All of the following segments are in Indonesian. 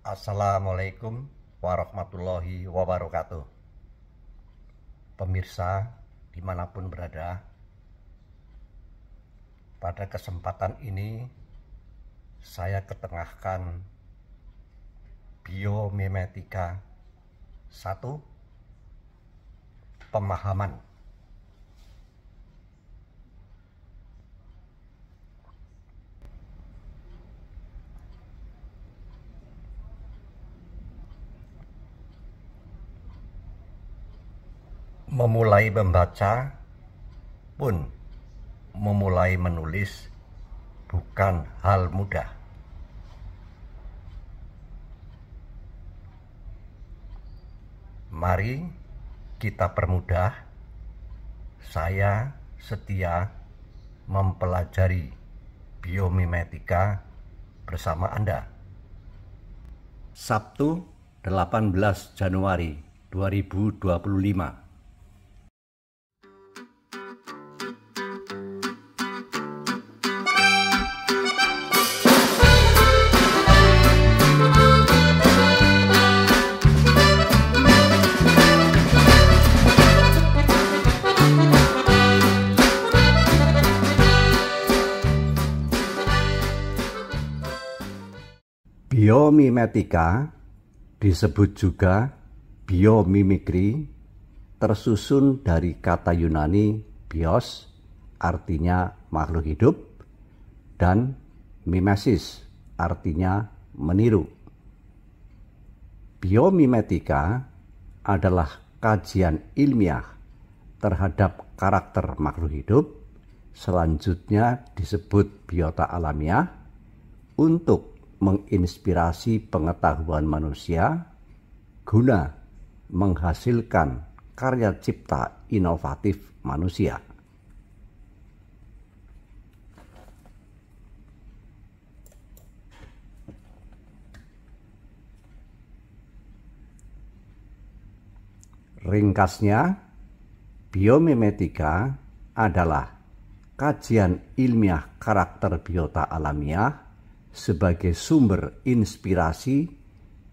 Assalamualaikum warahmatullahi wabarakatuh. Pemirsa dimanapun berada, pada kesempatan ini saya ketengahkan biomimetika 1, pemahaman. Memulai membaca pun memulai menulis bukan hal mudah. Mari kita permudah. Saya setia mempelajari biomimetika bersama Anda. Sabtu 18 Januari 2025. Biomimetika disebut juga biomimikri, tersusun dari kata Yunani bios, artinya makhluk hidup, dan mimesis, artinya meniru. Biomimetika adalah kajian ilmiah terhadap karakter makhluk hidup, selanjutnya disebut biota alamiah, untuk menginspirasi pengetahuan manusia guna menghasilkan karya cipta inovatif manusia. Ringkasnya, biomimetika adalah kajian ilmiah karakter biota alamiah sebagai sumber inspirasi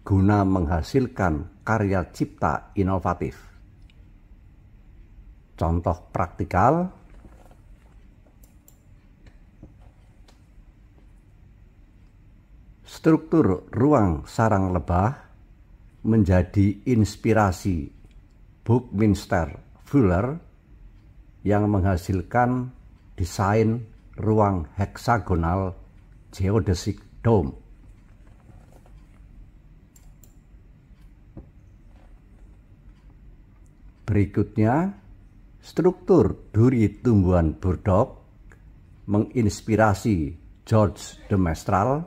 guna menghasilkan karya cipta inovatif. Contoh praktikal: struktur ruang sarang lebah menjadi inspirasi Buckminster Fuller yang menghasilkan desain ruang heksagonal geodesic dome. Berikutnya, struktur duri tumbuhan burdock menginspirasi George de Mestral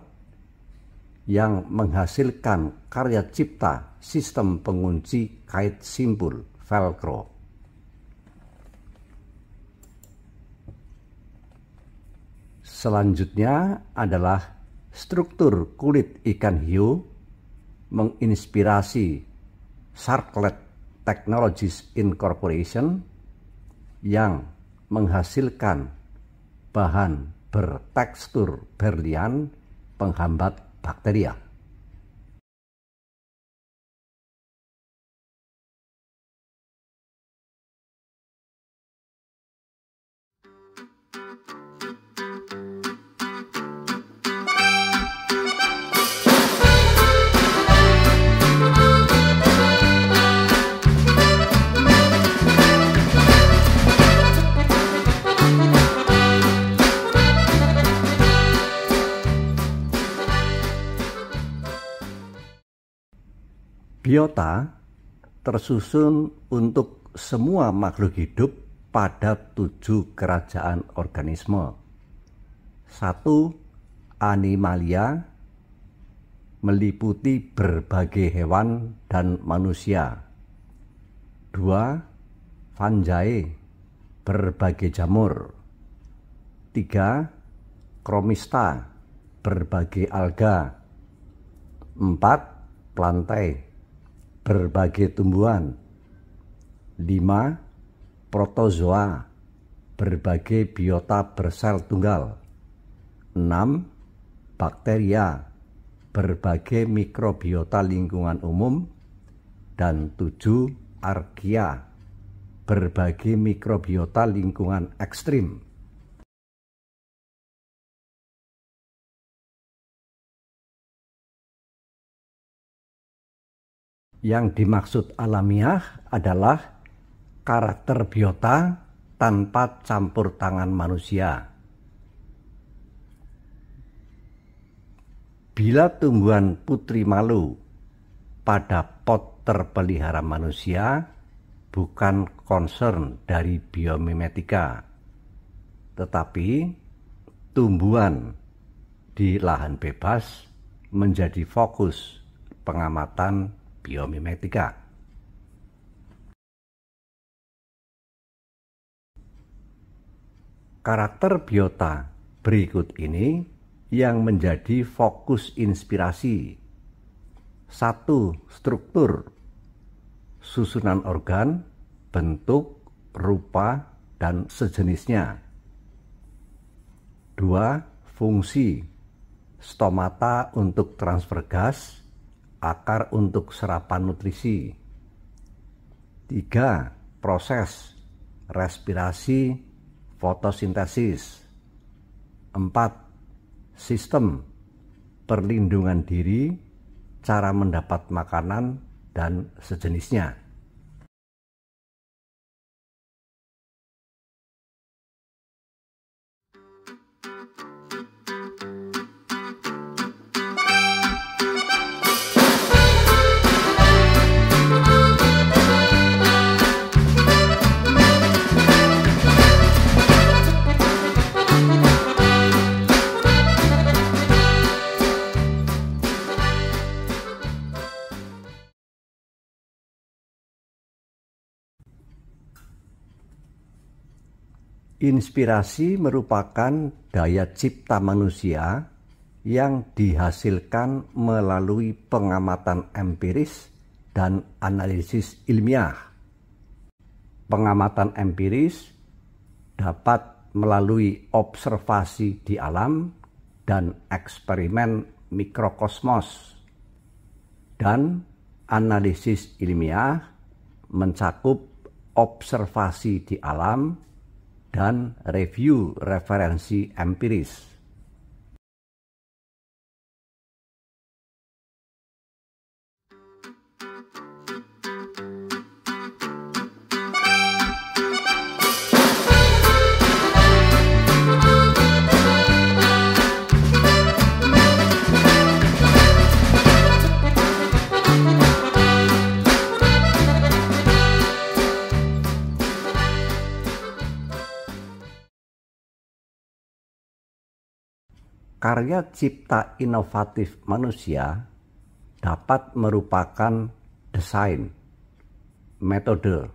yang menghasilkan karya cipta sistem pengunci kait simpul Velcro. Selanjutnya adalah struktur kulit ikan hiu menginspirasi Sharklet Technologies Incorporation yang menghasilkan bahan bertekstur berlian penghambat bakteria. Biota tersusun untuk semua makhluk hidup pada 7 kerajaan organisme. 1. Animalia, meliputi berbagai hewan dan manusia. 2. Fungi, berbagai jamur. 3. Chromista, berbagai alga. 4. Plantae, berbagai tumbuhan. 5. Protozoa, berbagai biota bersel tunggal. 6. Bakteria, berbagai mikrobiota lingkungan umum. Dan 7. Archaea, berbagai mikrobiota lingkungan ekstrim. Yang dimaksud alamiah adalah karakter biota tanpa campur tangan manusia. Bila tumbuhan putri malu pada pot terpelihara manusia bukan concern dari biomimetika, tetapi tumbuhan di lahan bebas menjadi fokus pengamatan biomimetika. Karakter biota berikut ini yang menjadi fokus inspirasi. 1. Struktur, susunan organ, bentuk, rupa, dan sejenisnya. 2. Fungsi, stomata untuk transfer gas, akar untuk serapan nutrisi. 3. Proses, respirasi, fotosintesis. 4. Sistem, perlindungan diri, cara mendapat makanan, dan sejenisnya. Inspirasi merupakan daya cipta manusia yang dihasilkan melalui pengamatan empiris dan analisis ilmiah. Pengamatan empiris dapat melalui observasi di alam dan eksperimen mikrokosmos, dan analisis ilmiah mencakup observasi di alam dan review referensi empiris. Karya cipta inovatif manusia dapat merupakan desain, metode,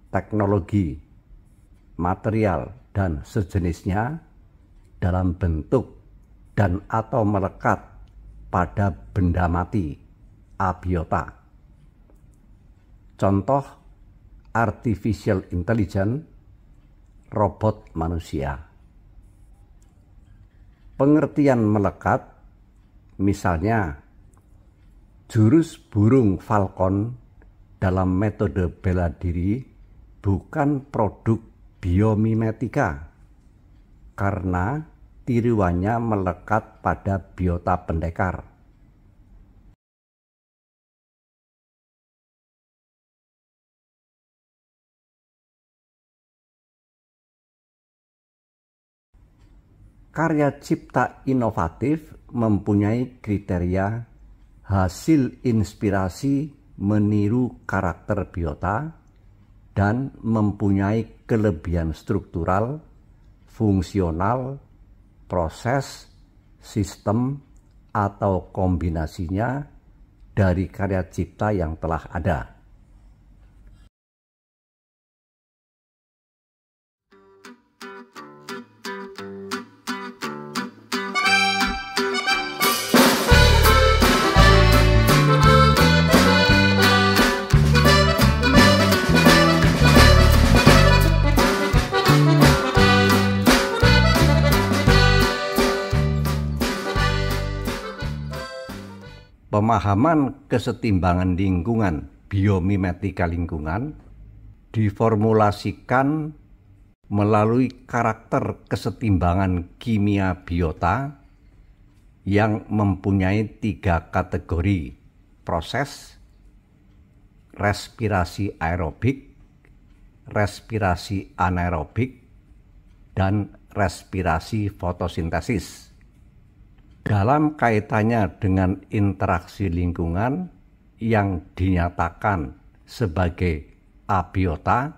teknologi, material, dan sejenisnya dalam bentuk dan atau melekat pada benda mati, abiota. Contoh artificial intelligence, robot manusia. Pengertian melekat, misalnya jurus burung falcon dalam metode bela diri bukan produk biomimetika karena tiruannya melekat pada biota pendekar. Karya cipta inovatif mempunyai kriteria hasil inspirasi meniru karakter biota dan mempunyai kelebihan struktural, fungsional, proses, sistem, atau kombinasinya dari karya cipta yang telah ada. Pemahaman kesetimbangan lingkungan, biomimetika lingkungan, diformulasikan melalui karakter kesetimbangan kimia biota yang mempunyai 3 kategori: proses, respirasi aerobik, respirasi anaerobik, dan respirasi fotosintesis. Dalam kaitannya dengan interaksi lingkungan yang dinyatakan sebagai abiota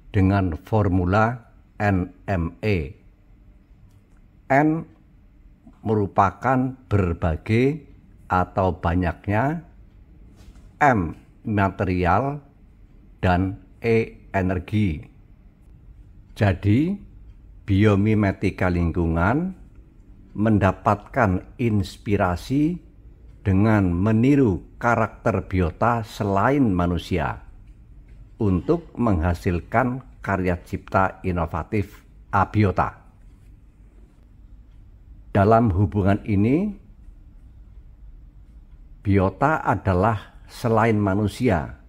dengan formula NME. N merupakan berbagai atau banyaknya, M material, dan E energi. Jadi, biomimetika lingkungan mendapatkan inspirasi dengan meniru karakter biota selain manusia untuk menghasilkan karya cipta inovatif abiota. Dalam hubungan ini, biota adalah selain manusia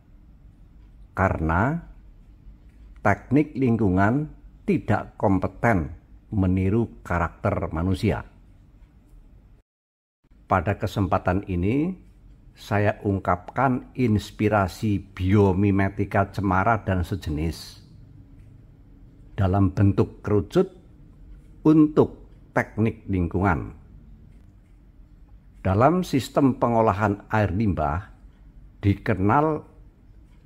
karena teknik lingkungan tidak kompeten meniru karakter manusia. Pada kesempatan ini, saya ungkapkan inspirasi biomimetika cemara dan sejenis dalam bentuk kerucut untuk teknik lingkungan. Dalam sistem pengolahan air limbah, dikenal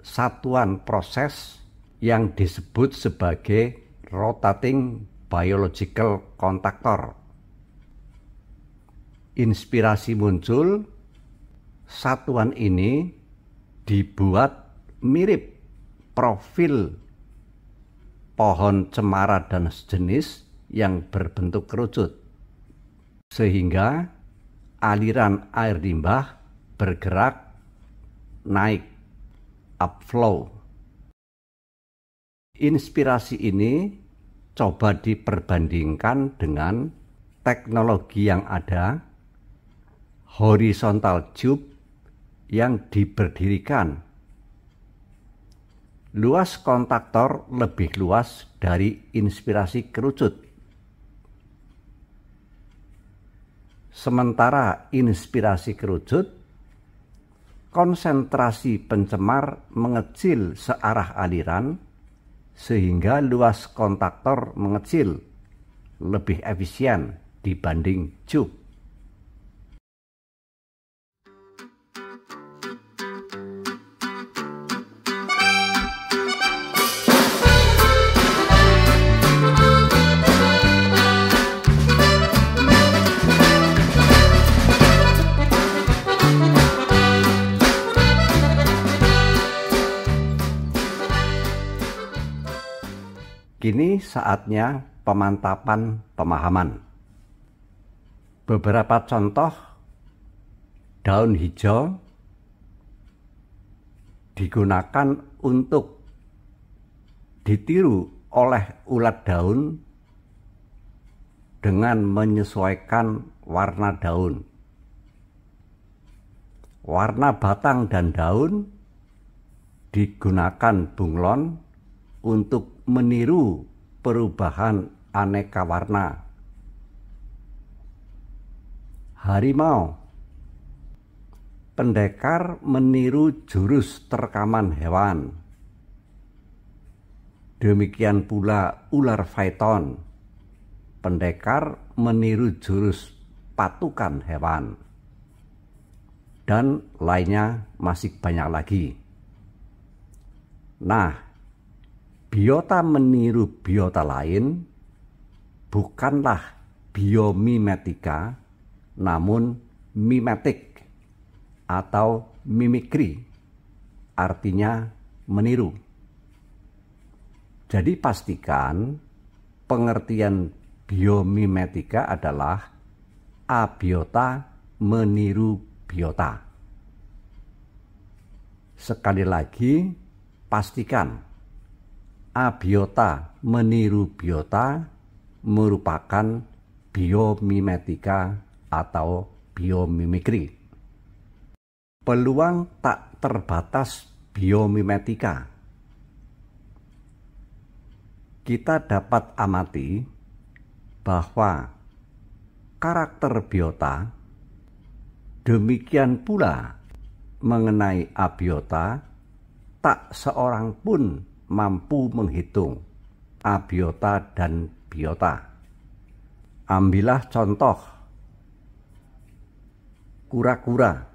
satuan proses yang disebut sebagai rotating biological contactor. Inspirasi muncul, satuan ini dibuat mirip profil pohon cemara dan sejenis yang berbentuk kerucut, sehingga aliran air limbah bergerak naik, upflow. Inspirasi ini coba diperbandingkan dengan teknologi yang ada, horizontal tube yang diberdirikan. Luas kontaktor lebih luas dari inspirasi kerucut. Sementara inspirasi kerucut, konsentrasi pencemar mengecil searah aliran sehingga luas kontaktor mengecil, lebih efisien dibanding tube. Kini saatnya pemantapan pemahaman. Beberapa contoh daun hijau digunakan untuk ditiru oleh ulat daun dengan menyesuaikan warna daun. Warna batang dan daun digunakan bunglon untuk meniru perubahan aneka warna. Harimau, pendekar meniru jurus terkaman hewan. Demikian pula ular python, pendekar meniru jurus patukan hewan. Dan lainnya masih banyak lagi. Nah, biota meniru biota lain bukanlah biomimetika, namun mimetik atau mimikri, artinya meniru. Jadi pastikan pengertian biomimetika adalah abiota meniru biota. Sekali lagi, pastikan abiota meniru biota merupakan biomimetika atau biomimikri. Peluang tak terbatas biomimetika. Kita dapat amati bahwa karakter biota, demikian pula mengenai abiota, tak seorang pun mampu menghitung abiota dan biota. Ambillah contoh kura-kura.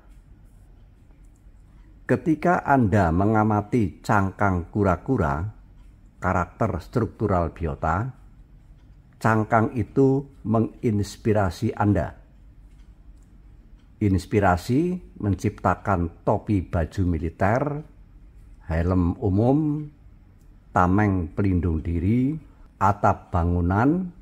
Ketika Anda mengamati cangkang kura-kura, karakter struktural biota, cangkang itu menginspirasi Anda. Inspirasi menciptakan topi baju militer, helm umum, tameng pelindung diri, atap bangunan,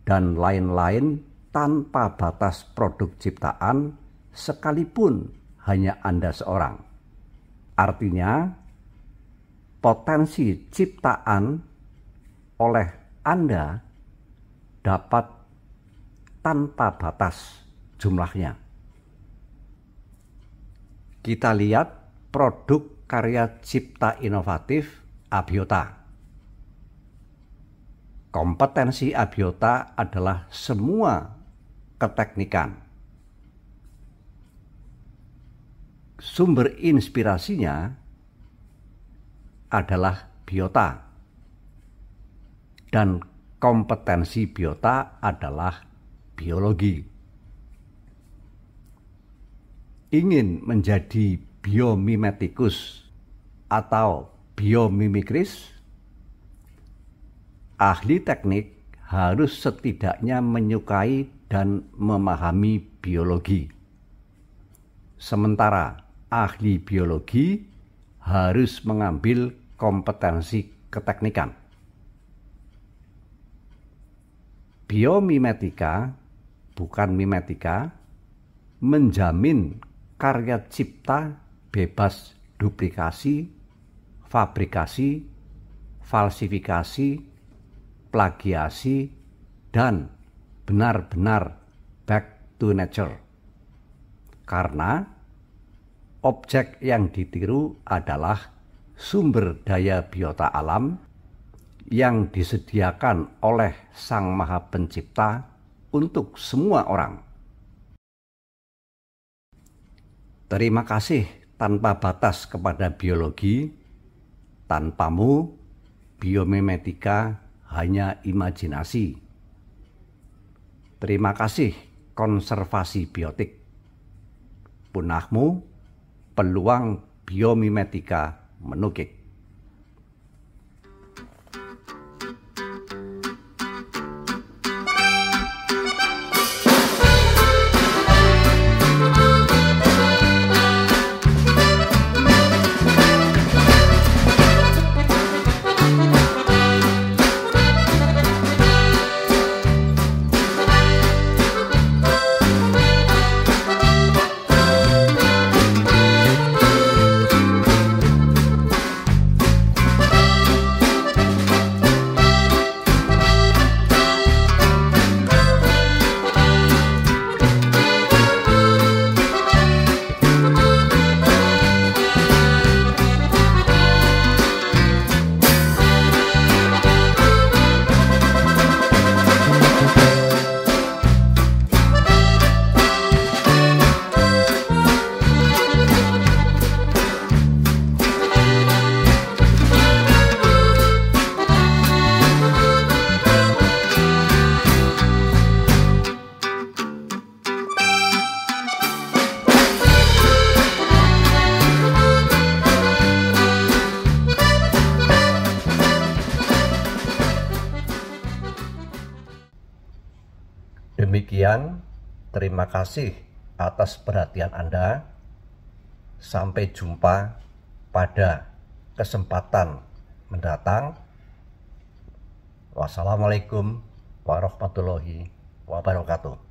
dan lain-lain tanpa batas produk ciptaan, sekalipun hanya Anda seorang. Artinya, potensi ciptaan oleh Anda dapat tanpa batas jumlahnya. Kita lihat produk karya cipta inovatif abiota. Kompetensi abiota adalah semua keteknikan. Sumber inspirasinya adalah biota. Dan kompetensi biota adalah biologi. Ingin menjadi biomimetikus atau biomimikris, ahli teknik harus setidaknya menyukai dan memahami biologi. Sementara ahli biologi harus mengambil kompetensi keteknikan. Biomimetika, bukan mimetika, menjamin karya cipta bebas duplikasi, fabrikasi, falsifikasi, plagiasi, dan benar-benar back to nature. Karena objek yang ditiru adalah sumber daya biota alam yang disediakan oleh Sang Maha Pencipta untuk semua orang. Terima kasih tanpa batas kepada biologi. Tanpamu, biomimetika hanya imajinasi. Terima kasih konservasi biotik. Punahmu, peluang biomimetika menukik. Demikian, terima kasih atas perhatian Anda. Sampai jumpa pada kesempatan mendatang. Wassalamualaikum warahmatullahi wabarakatuh.